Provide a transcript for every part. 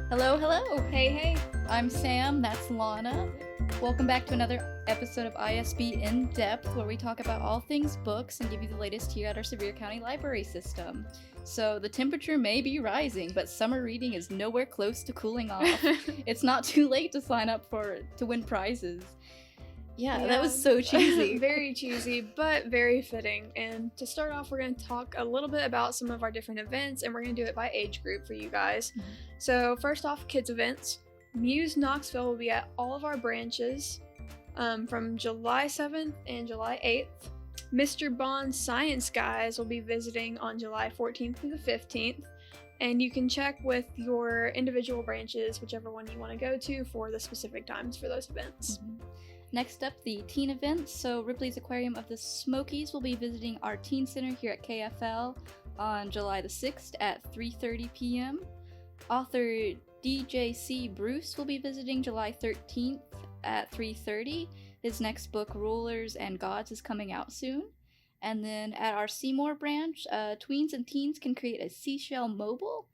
Hello, hello. Hey, hey. I'm Sam, that's Launa. Welcome back to another episode of ISBN-Depth, where we talk about all things books and give you the latest here at our Sevier County library system. So the temperature may be rising, but summer reading is nowhere close to cooling off. It's not too late to sign up to win prizes. Yeah, that was so cheesy. Very cheesy, but very fitting. And to start off, we're going to talk a little bit about some of our different events, and we're going to do it by age group for you guys. Mm-hmm. So first off, kids events. Muse Knoxville will be at all of our branches from July 7th and July 8th. Mr. Bond's Science Guys will be visiting on July 14th through the 15th. And you can check with your individual branches, whichever one you want to go to, for the specific times for those events. Mm-hmm. Next up, the teen events. So Ripley's Aquarium of the Smokies will be visiting our teen center here at KFL on July the 6th at 3:30 p.m. Author D.J.C. Bruce will be visiting July 13th at 3:30. His next book, Rulers and Gods, is coming out soon. And then at our Seymour branch, tweens and teens can create a seashell mobile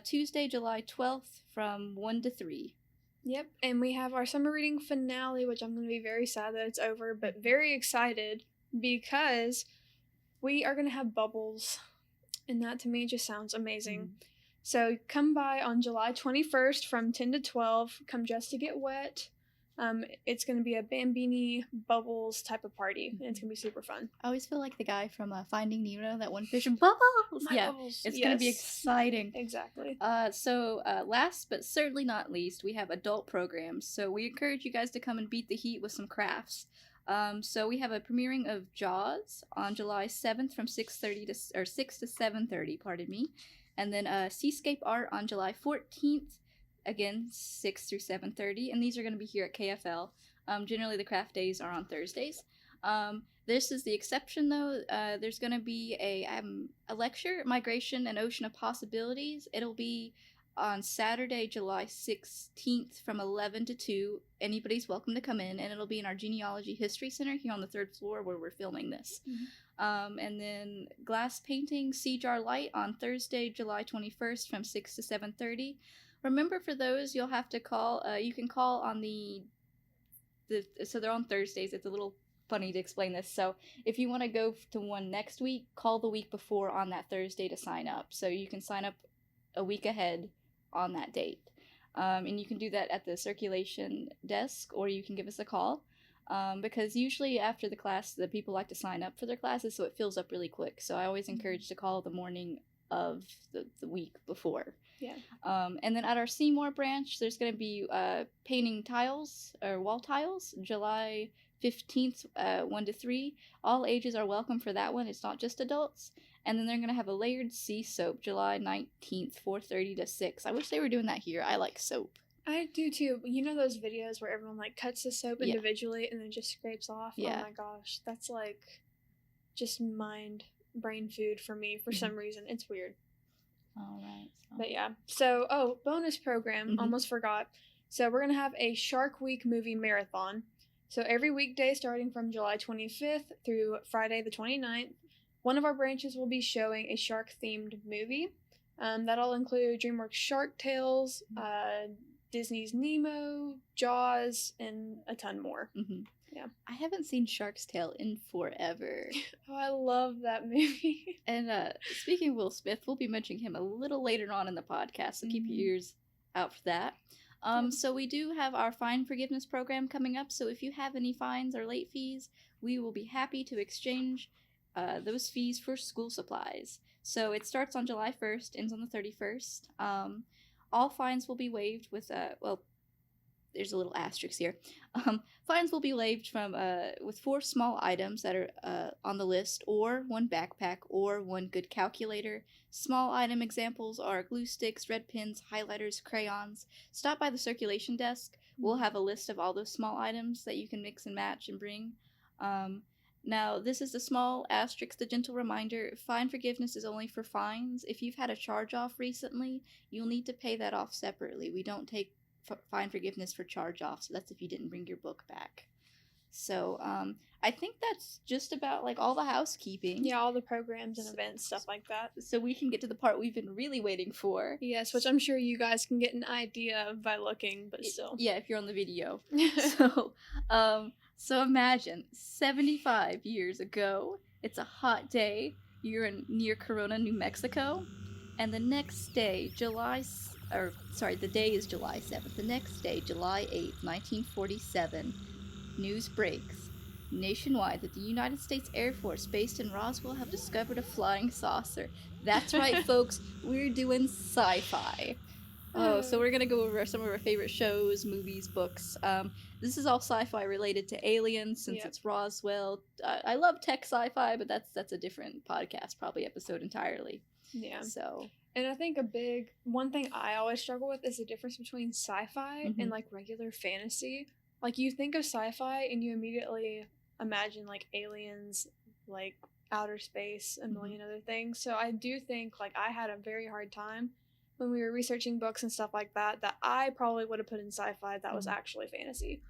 Tuesday, July 12th from 1 to 3. Yep, and we have our summer reading finale, which I'm going to be very sad that it's over, but very excited because we are going to have bubbles, and that to me just sounds amazing. Mm-hmm. So come by on July 21st from 10 to 12, come just to get wet. It's going to be a Bambini Bubbles type of party, and it's going to be super fun. I always feel like the guy from Finding Nemo, that one fish and bubbles. Bubbles. It's going to be exciting. Exactly. So last but certainly not least, we have adult programs. So we encourage you guys to come and beat the heat with some crafts. So we have a premiering of Jaws on July 7th from 6 to 7:30, pardon me. And then Seascape Art on July 14th. Again, 6 through 7:30, and these are going to be here at KFL. Generally, the craft days are on Thursdays. This is the exception, though. There's going to be a lecture, Migration and Ocean of Possibilities. It'll be on Saturday, July 16th from 11 to 2. Anybody's welcome to come in, and it'll be in our Genealogy History Center here on the 3rd floor where we're filming this. Mm-hmm. And then glass painting, Sea Jar Light on Thursday, July 21st from 6 to 7:30. Remember, for those, you'll have to call. You can call on so they're on Thursdays. It's a little funny to explain this. So if you want to go to one next week, call the week before on that Thursday to sign up. So you can sign up a week ahead on that date. And you can do that at the circulation desk, or you can give us a call. Because usually after the class, the people like to sign up for their classes, so it fills up really quick. So I always encourage to call the morning of the week before. Yeah. And then at our Seymour branch, there's going to be painting tiles or wall tiles, July 15th, 1 to 3. All ages are welcome for that one. It's not just adults. And then they're going to have a layered sea soap, July 19th, 4:30 to 6. I wish they were doing that here. I like soap. I do too. You know those videos where everyone cuts the soap individually and then just scrapes off? Yeah. Oh my gosh, that's just brain food for me for some reason. It's weird. All right. But yeah. So, bonus program. Almost forgot. So we're going to have a Shark Week movie marathon. So every weekday starting from July 25th through Friday the 29th, one of our branches will be showing a shark-themed movie. That'll include DreamWorks Shark Tales, Disney's Nemo, Jaws, and a ton more. Mm-hmm. Yeah. I haven't seen Shark's Tale in forever. Oh, I love that movie. And speaking of Will Smith, we'll be mentioning him a little later on in the podcast, so keep your ears out for that. So we do have our fine forgiveness program coming up, so if you have any fines or late fees, we will be happy to exchange those fees for school supplies. So it starts on July 1st, ends on the 31st. All fines will be waived with, there's a little asterisk here. Fines will be waived from with 4 small items that are on the list, or 1 backpack, or 1 good calculator. Small item examples are glue sticks, red pens, highlighters, crayons. Stop by the circulation desk. We'll have a list of all those small items that you can mix and match and bring. Now, this is the small asterisk, the gentle reminder. Fine forgiveness is only for fines. If you've had a charge-off recently, you'll need to pay that off separately. We don't take fine forgiveness for charge-off, so that's if you didn't bring your book back. So I think that's just about like all the housekeeping. Yeah, all the programs and events, stuff like that. So we can get to the part we've been really waiting for. Yes, which I'm sure you guys can get an idea of by looking, but still. Yeah, if you're on the video. So imagine 75 years ago, it's a hot day. You're near Corona, New Mexico, and the next day, the day is July 7th. The next day, July 8th, 1947, news breaks nationwide that the United States Air Force based in Roswell have discovered a flying saucer. That's right, folks, we're doing sci-fi. So we're gonna go over some of our favorite shows, movies, books. This is all sci-fi related to aliens, since it's Roswell. I love tech sci-fi, but that's a different podcast, probably episode entirely. Yeah. So. And I think one thing I always struggle with is the difference between sci-fi and like regular fantasy. Like you think of sci-fi and you immediately imagine like aliens, like outer space, a million other things. So I do think like I had a very hard time when we were researching books and stuff like that I probably would have put in sci-fi that was actually fantasy.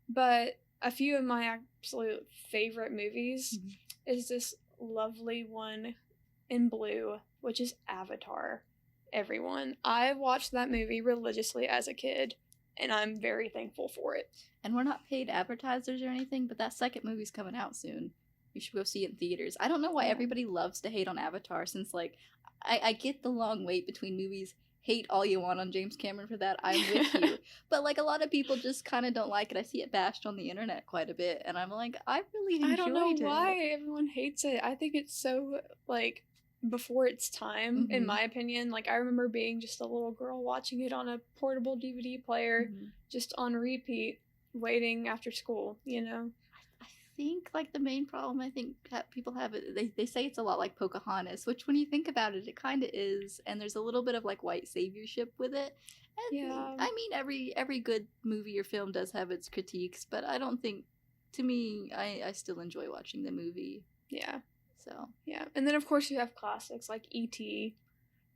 But a few of my absolute favorite movies is this lovely one in blue, which is Avatar. Everyone, I watched that movie religiously as a kid, and I'm very thankful for it. And we're not paid advertisers or anything, but that second movie's coming out soon. You should go see it in theaters. I don't know why everybody loves to hate on Avatar, since like I get the long wait between movies. Hate all you want on James Cameron for that. I'm with you. But like a lot of people just kind of don't like it. I see it bashed on the internet quite a bit, and I'm like, I really enjoyed it. I don't know why everyone hates it. I think it's so like before its time, in my opinion. Like I remember being just a little girl watching it on a portable DVD player, just on repeat, waiting after school, you know? I think like the main problem I think that people have, they say it's a lot like Pocahontas, which when you think about it, it kind of is, and there's a little bit of like white saviorship with it. And yeah. I mean, every good movie or film does have its critiques, but I don't think, to me, I still enjoy watching the movie. Yeah. So. Yeah. And then of course you have classics like E.T.,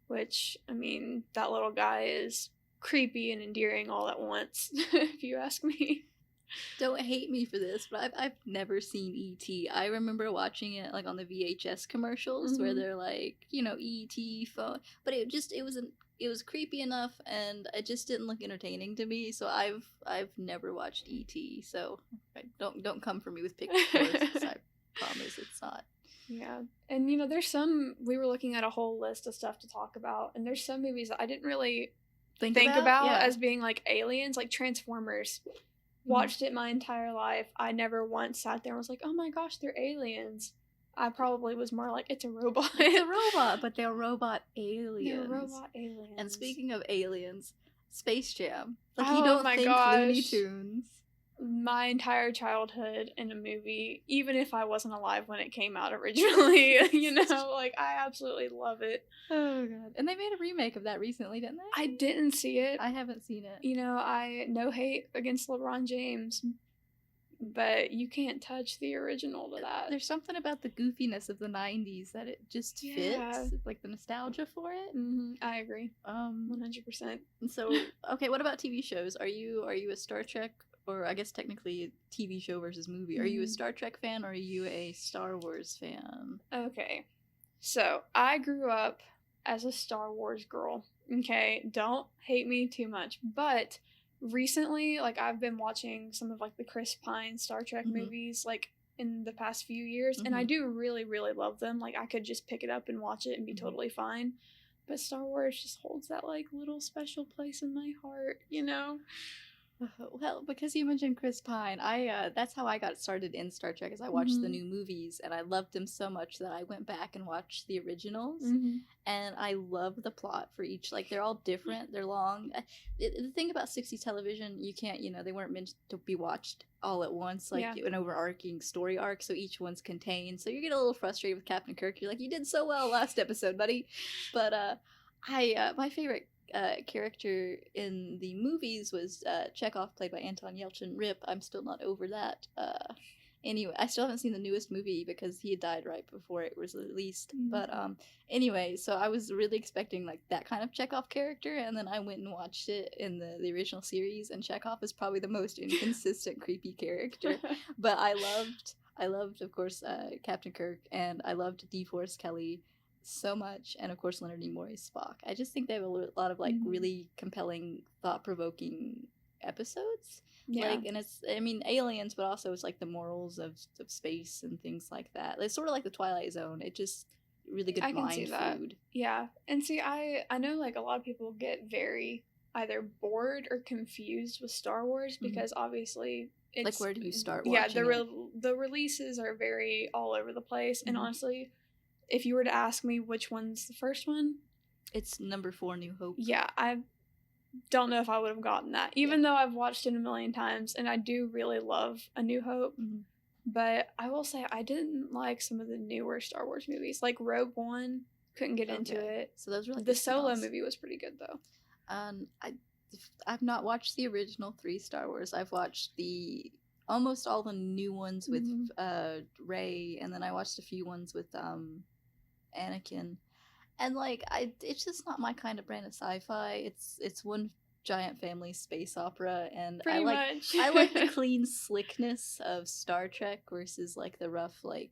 which, I mean, that little guy is creepy and endearing all at once, if you ask me. Don't hate me for this, but I've never seen E.T. I remember watching it like on the VHS commercials where they're like, you know, E.T. phone, but it was creepy enough, and it just didn't look entertaining to me. So I've never watched E.T. So don't come for me with pictures, because I promise it's not. Yeah, and you know, we were looking at a whole list of stuff to talk about, and there's some movies that I didn't really think about as being like aliens, like Transformers. Watched it my entire life. I never once sat there and was like, oh my gosh, they're aliens. I probably was more like, it's a robot. It's a robot, but they're robot aliens. They're robot aliens. And speaking of aliens, Space Jam. Like, you don't think Looney Tunes. My entire childhood in a movie, even if I wasn't alive when it came out originally, you know, like, I absolutely love it. Oh, God. And they made a remake of that recently, didn't they? I didn't see it. I haven't seen it. You know, no hate against LeBron James, but you can't touch the original to that. There's something about the goofiness of the 90s that it just fits, like the nostalgia for it. I agree. 100%. So, okay, what about TV shows? Are you a Star Trek, or I guess technically TV show versus movie? Are you a Star Trek fan, or are you a Star Wars fan? Okay, so I grew up as a Star Wars girl. Okay, don't hate me too much, but recently, like, I've been watching some of like the Chris Pine Star Trek movies, like, in the past few years, and I do really, really love them. Like, I could just pick it up and watch it and be totally fine. But Star Wars just holds that like little special place in my heart, you know? Well, because you mentioned Chris Pine, that's how I got started in Star Trek, is I watched the new movies, and I loved them so much that I went back and watched the originals, and I love the plot for each. Like, they're all different, they're long. The thing about 60s television, you can't, you know, they weren't meant to be watched all at once, like an overarching story arc, so each one's contained, so you get a little frustrated with Captain Kirk. You're like, you did so well last episode, buddy. But my favorite character in the movies was Chekhov, played by Anton Yelchin. Rip, I'm still not over that. Anyway, I still haven't seen the newest movie because he had died right before it was released. Mhm. But anyway, so I was really expecting like that kind of Chekhov character, and then I went and watched it in the original series, and Chekhov is probably the most inconsistent, creepy character. But I loved, of course, Captain Kirk, and I loved DeForest Kelly so much, and of course Leonard Nimoy's Spock. I just think they have a lot of like Mhm. really compelling, thought-provoking episodes. Yeah. Like, and it's, I mean, aliens, but also it's like the morals of space and things like that. It's sort of like the Twilight Zone. It just really good I can see mind that. food. Yeah. And see, I know like a lot of people get very either bored or confused with Star Wars because obviously it's Like, where do you start yeah, watching the releases are very all over the place. And Mhm. honestly, if you were to ask me which one's the first one, It's number 4, New Hope. yeah, I don't know if I would have gotten that, even though I've watched it a million times, and I do really love A New Hope. Mhm. But I will say I didn't like some of the newer Star Wars movies, like Rogue One. Couldn't get into Okay. it. So those were like The Solo spin-offs. movie was pretty good though. I've not watched the original 3 Star Wars. I've watched the almost all the new ones with Rey, and then I watched a few ones with Anakin. And like it's just not my kind of brand of sci-fi. It's one giant family space opera, and Pretty I like much. I like the clean slickness of Star Trek versus like the rough, like,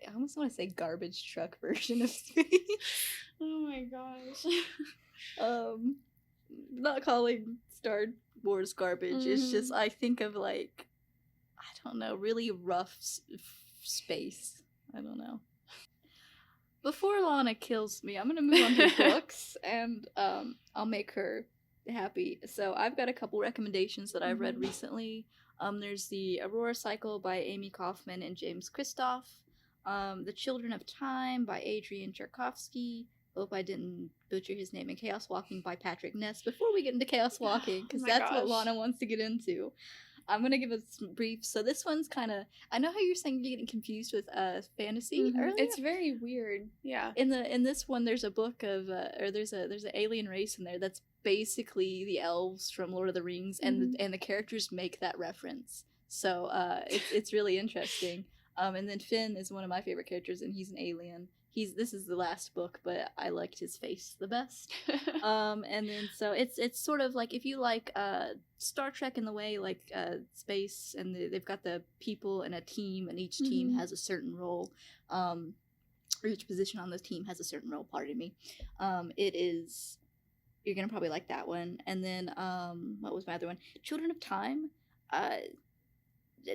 I almost want to say garbage truck version of space. Oh my gosh. Not calling Star Wars garbage. It's just Mhm. I think of like, I don't know, really rough space. I don't know. Before Launa kills me, I'm gonna move on to books, and I'll make her happy. So I've got a couple recommendations that I've read Mhm. recently. There's the Aurora Cycle by Amy Kaufman and James Kristoff. The Children of Time by Adrian Tchaikovsky. Hope I didn't butcher his name. And Chaos Walking by Patrick Ness. Before we get into Chaos Walking, because my that's what gosh. Lana wants to get into, I'm gonna give us some brief. So this one's kind of, I know how you're saying you're getting confused with fantasy Mhm. earlier. It's very weird. Yeah. In this one, there's a book of or there's an alien race in there that's basically the elves from Lord of the Rings, and the characters make that reference. So it's really interesting. And then Finn is one of my favorite characters, and he's an alien. This is the last book, but I liked his face the best. And then so it's sort of like if you like Star Trek in the way like space, and they've got the people and a team, and each team has a certain role. Or each position on the team has a certain role. Pardon me. You're gonna probably like that one. And then what was my other one? Children of Time.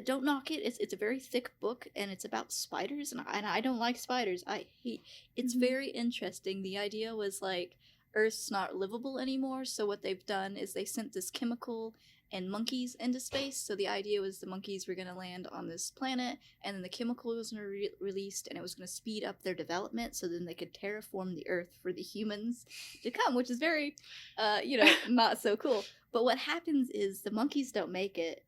Don't knock it. It's a very thick book, and it's about spiders, and I don't like spiders. I hate. It's very interesting. The idea was like Earth's not livable anymore, so what they've done is they sent this chemical and monkeys into space. So the idea was the monkeys were going to land on this planet, and then the chemical was going to released, and it was going to speed up their development, so then they could terraform the Earth for the humans to come, which is very, not so cool. But what happens is the monkeys don't make it,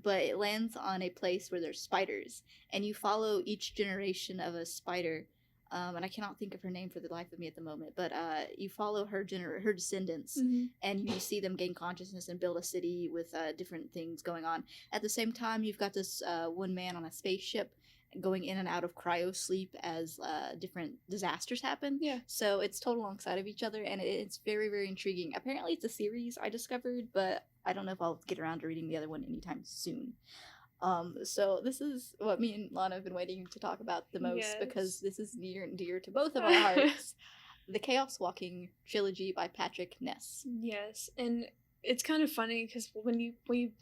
but it lands on a place where there's spiders, and you follow each generation of a spider. And I cannot think of her name for the life of me at the moment, but you follow her descendants, and you see them gain consciousness and build a city with different things going on. At the same time, you've got this one man on a spaceship going in and out of cryo sleep as different disasters happen. Yeah. So it's total alongside of each other, and it's very, very intriguing. Apparently it's a series I discovered, but I don't know if I'll get around to reading the other one anytime soon. So this is what me and Lana have been waiting to talk about the most, because this is near and dear to both of our hearts. The Chaos Walking trilogy by Patrick Ness. Yes, and it's kind of funny because when we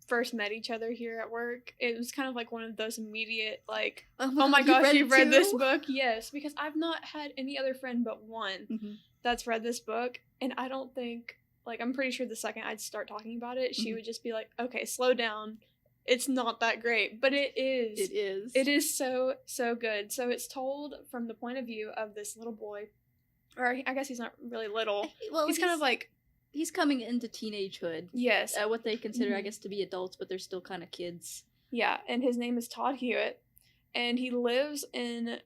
first met each other here at work, it was kind of like one of those immediate like, oh my gosh, you've read this book? Yes, because I've not had any other friend but one that's read this book, and I don't think, like, I'm pretty sure the second I'd start talking about it, she would just be like, okay, slow down. It's not that great, but it is. It is. It is so, so good. So it's told from the point of view of this little boy, or I guess he's not really little. Well, he's kind of like, he's coming into teenagehood. Yes. What they consider, I guess, to be adults, but they're still kind of kids. Yeah, and his name is Todd Hewitt, and he lives in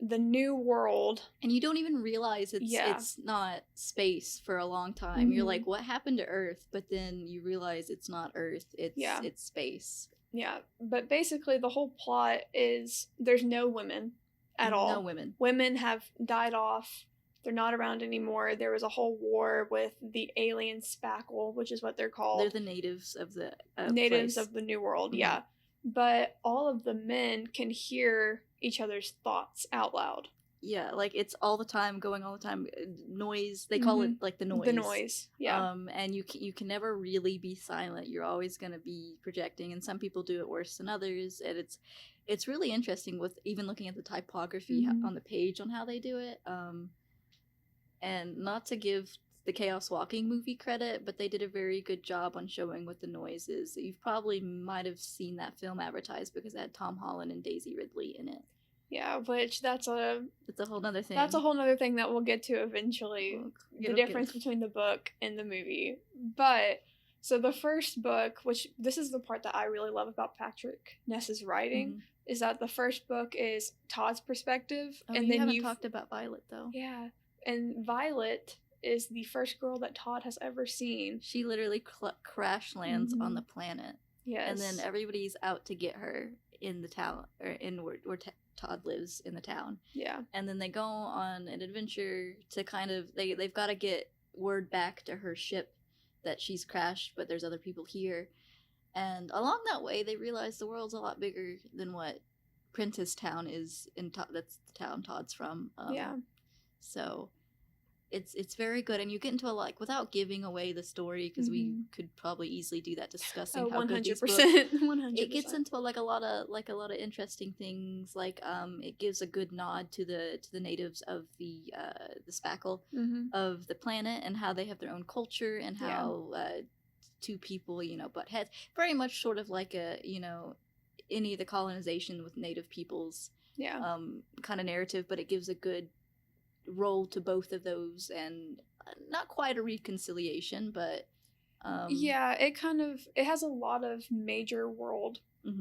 the new world. And you don't even realize it's not space for a long time. You're like, what happened to Earth? But then you realize it's not Earth, it's space. Yeah, but basically the whole plot is there's no women at all. No women. Women have died off. They're not around anymore. There was a whole war with the alien spackle, which is what they're called. They're the natives of the natives place. of the New World, Mhm. yeah. But all of the men can hear each other's thoughts out loud. Yeah, like it's all the time, going all the time. Noise. They call it like the noise. The noise, yeah. And you can never really be silent. You're always gonna be projecting, and some people do it worse than others. And it's really interesting with even looking at the typography on the page on how they do it. And not to give the Chaos Walking movie credit, but they did a very good job on showing what the noise is. You probably might have seen that film advertised because it had Tom Holland and Daisy Ridley in it. Yeah, which it's a whole nother thing. That's a whole nother thing that we'll get to eventually. The difference between the book and the movie. But so the first book, which this is the part that I really love about Patrick Ness's writing, is that the first book is Todd's perspective, and you haven't talked about Violet though. Yeah, and Violet is the first girl that Todd has ever seen. She literally crash lands on the planet. Yes, and then everybody's out to get her in the town, or in where Todd lives in the town. Yeah. And then they go on an adventure to kind of they've got to get word back to her ship that she's crashed, but there's other people here. And along that way, they realize the world's a lot bigger than what Prentice Town is in that's the town Todd's from. Yeah. So it's very good, and you get into a like without giving away the story because we could probably easily do that discussing how good these books. 100%. It gets into like a lot of interesting things. Like it gives a good nod to the natives of the spackle of the planet and how they have their own culture and how two people butt heads. Very much sort of like a any of the colonization with native peoples kind of narrative, but it gives a good role to both of those, and not quite a reconciliation, but it has a lot of major world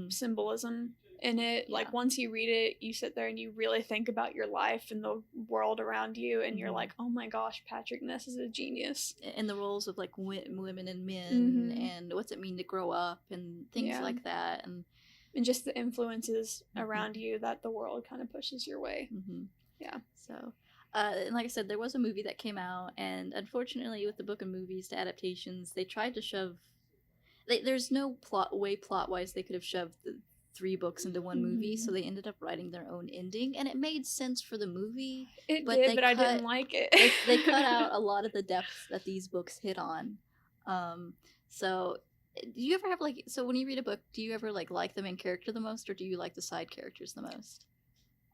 symbolism in it. Like once you read it, you sit there and you really think about your life and the world around you, and you're like, oh my gosh, Patrick Ness is a genius. And the roles of like women and men and what's it mean to grow up and things like that, and just the influences around you that the world kind of pushes your way. So and like I said, there was a movie that came out, and unfortunately with the book and movies, the adaptations, they tried to shove there's no plot-wise they could have shoved the 3 books into one movie, so they ended up writing their own ending, and it made sense for the movie. But I didn't like it. they cut out a lot of the depths that these books hit on. So do you ever have so when you read a book, do you ever like the main character the most, or do you like the side characters the most?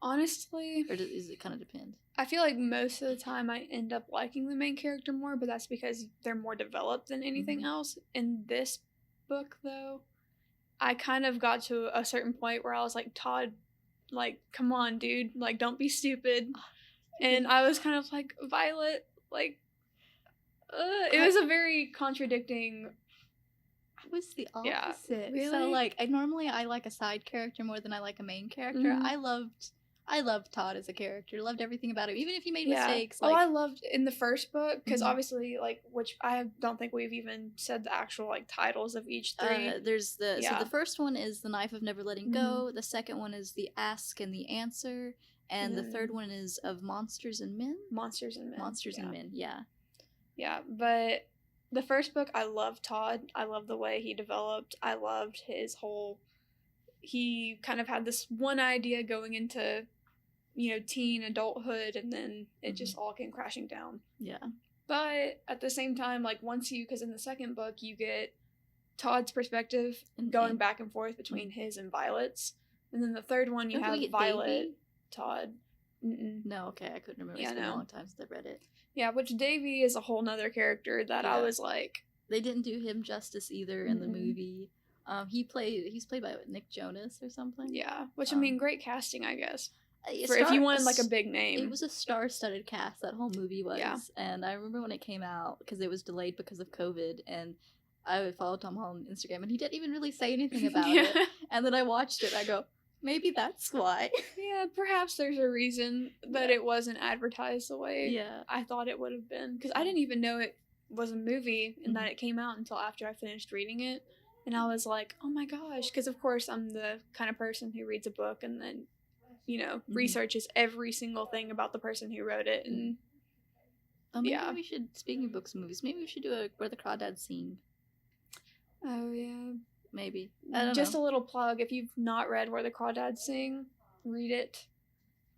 Honestly, or does it kind of depend? I feel like most of the time I end up liking the main character more, but that's because they're more developed than anything else. In this book, though, I kind of got to a certain point where I was like, Todd, like, come on, dude, like, don't be stupid. And I was kind of like, Violet, like, it was a very contradicting. I was the opposite. Yeah, really? So I like a side character more than I like a main character. I loved Todd as a character. Loved everything about him, even if he made mistakes. I loved in the first book because obviously, which I don't think we've even said the actual titles of each 3. There's so the first one is The Knife of Never Letting Go. The second one is The Ask and the Answer, and the third one is Of Monsters and Men. Monsters and Men. Yeah. Yeah, but the first book, I loved Todd. I loved the way he developed. I loved his whole. He kind of had this one idea going into teen adulthood, and then it just all came crashing down. Yeah. But at the same time, because in the second book, you get Todd's perspective going back and forth between his and Violet's. And then the third one, you have Violet, Davy? Todd. No, okay, I couldn't remember. It's been a long time since I read it. Yeah, which Davy is a whole nother character that I was like... They didn't do him justice either in the movie. He's played by Nick Jonas or something. Yeah, which I mean, great casting, I guess. If you wanted a big name. It was a star-studded cast, that whole movie was. Yeah. And I remember when it came out, because it was delayed because of COVID, and I followed Tom Holland on Instagram, and he didn't even really say anything about it. And then I watched it, and I go, maybe that's why. Yeah, perhaps there's a reason that it wasn't advertised the way I thought it would have been. Because I didn't even know it was a movie and that it came out until after I finished reading it. And I was like, oh my gosh, because of course I'm the kind of person who reads a book and then, researches every single thing about the person who wrote it. And maybe we should, speaking of books and movies, maybe we should do a Where the Crawdads Sing. Oh, yeah. Maybe. I don't Just know. a little plug. If you've not read Where the Crawdads Sing, read it.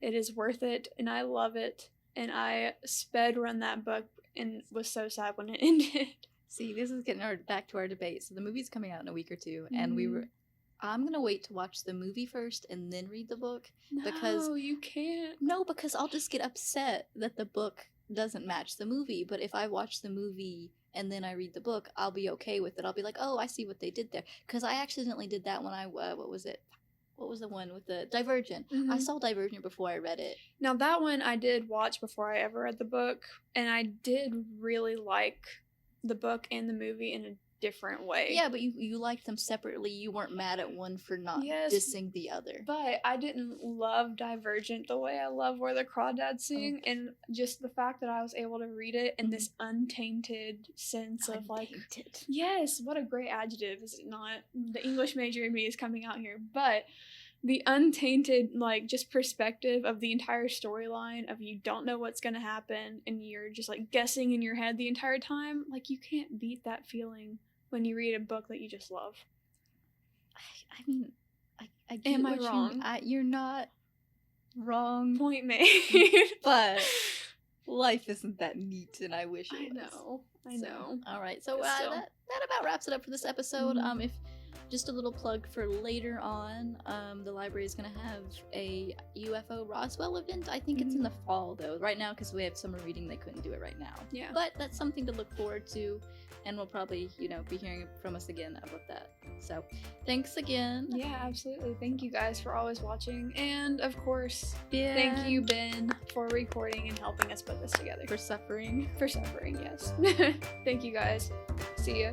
It is worth it, and I love it. And I sped run that book and was so sad when it ended. See, this is getting back to our debate. So the movie's coming out in a week or two, and I'm gonna wait to watch the movie first and then read the book. No, you can't. No, because I'll just get upset that the book doesn't match the movie. But if I watch the movie and then I read the book, I'll be okay with it. I'll be like, oh, I see what they did there. Because I accidentally did that when I, what was it? What was the one with the Divergent? Mm-hmm. I saw Divergent before I read it. Now, that one I did watch before I ever read the book, and I did really like the book and the movie in a different way. Yeah, but you liked them separately. You weren't mad at one for not dissing the other. But I didn't love Divergent the way I love Where the Crawdads Sing, and just the fact that I was able to read it in this untainted sense of like, yes, what a great adjective, is it not? The English major in me is coming out here, but the untainted, like, just perspective of the entire storyline of you don't know what's gonna happen and you're just like guessing in your head the entire time, like, you can't beat that feeling when you read a book that you just love. I mean, I get Am I wrong? You're not wrong. Point made. But life isn't that neat, and I wish it was. I know. All right, so that about wraps it up for this episode. If just a little plug for later on, the library is going to have a UFO Roswell event. I think it's in the fall, though. Right now, because we have summer reading, they couldn't do it right now. Yeah. But that's something to look forward to, and we'll probably, be hearing from us again about that. So, thanks again. Yeah, absolutely. Thank you guys for always watching. And, of course, Ben. Thank you, Ben, for recording and helping us put this together. For suffering. For suffering, yes. Thank you, guys. See ya.